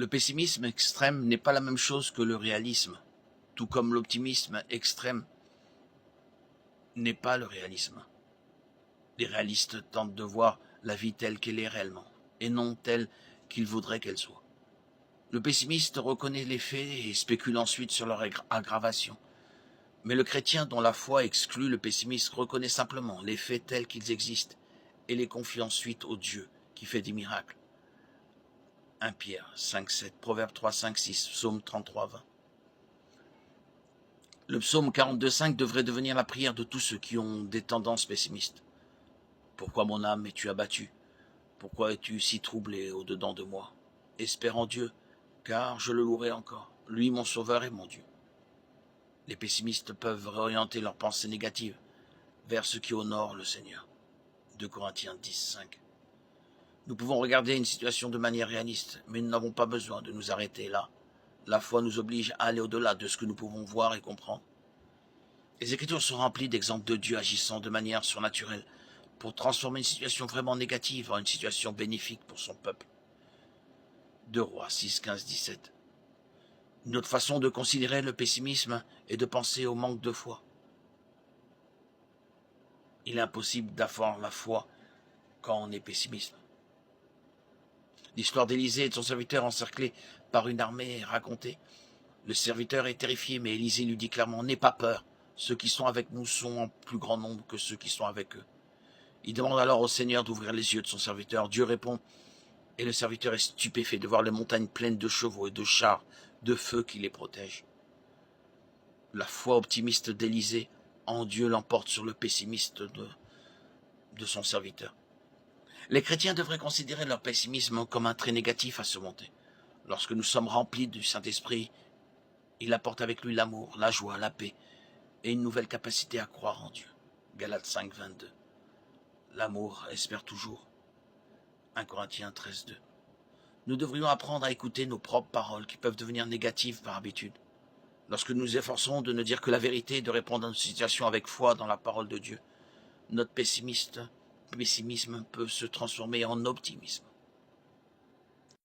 Le pessimisme extrême n'est pas la même chose que le réalisme, tout comme l'optimisme extrême n'est pas le réalisme. Les réalistes tentent de voir la vie telle qu'elle est réellement, et non telle qu'ils voudraient qu'elle soit. Le pessimiste reconnaît les faits et spécule ensuite sur leur aggravation. Mais le chrétien dont la foi exclut le pessimiste reconnaît simplement les faits tels qu'ils existent et les confie ensuite au Dieu qui fait des miracles. 1 Pierre 5, 7, Proverbe 3, 5, 6, Psaume 33, 20. Le psaume 42, 5 devrait devenir la prière de tous ceux qui ont des tendances pessimistes. Pourquoi mon âme es-tu abattue? Pourquoi es-tu si troublé au-dedans de moi? Espère en Dieu, car je le louerai encore, lui mon sauveur et mon Dieu. Les pessimistes peuvent réorienter leurs pensées négatives vers ce qui honore le Seigneur. 2 Corinthiens 10, 5. Nous pouvons regarder une situation de manière réaliste, mais nous n'avons pas besoin de nous arrêter là. La foi nous oblige à aller au-delà de ce que nous pouvons voir et comprendre. Les Écritures sont remplies d'exemples de Dieu agissant de manière surnaturelle pour transformer une situation vraiment négative en une situation bénéfique pour son peuple. 2 Rois 6, 15, 17. Une autre façon de considérer le pessimisme est de penser au manque de foi. Il est impossible d'avoir la foi quand on est pessimiste. L'histoire d'Élisée et de son serviteur encerclé par une armée est racontée. Le serviteur est terrifié, mais Élisée lui dit clairement « N'aie pas peur, ceux qui sont avec nous sont en plus grand nombre que ceux qui sont avec eux. » Il demande alors au Seigneur d'ouvrir les yeux de son serviteur. Dieu répond, et le serviteur est stupéfait de voir les montagnes pleines de chevaux et de chars de feu qui les protègent. La foi optimiste d'Élisée en Dieu l'emporte sur le pessimiste de son serviteur. Les chrétiens devraient considérer leur pessimisme comme un trait négatif à surmonter. Lorsque nous sommes remplis du Saint-Esprit, il apporte avec lui l'amour, la joie, la paix et une nouvelle capacité à croire en Dieu. Galates 5, 22. L'amour espère toujours. 1 Corinthiens 13, 2. Nous devrions apprendre à écouter nos propres paroles qui peuvent devenir négatives par habitude. Lorsque nous nous efforçons de ne dire que la vérité et de répondre à nos situations avec foi dans la parole de Dieu, notre pessimisme peut se transformer en optimisme.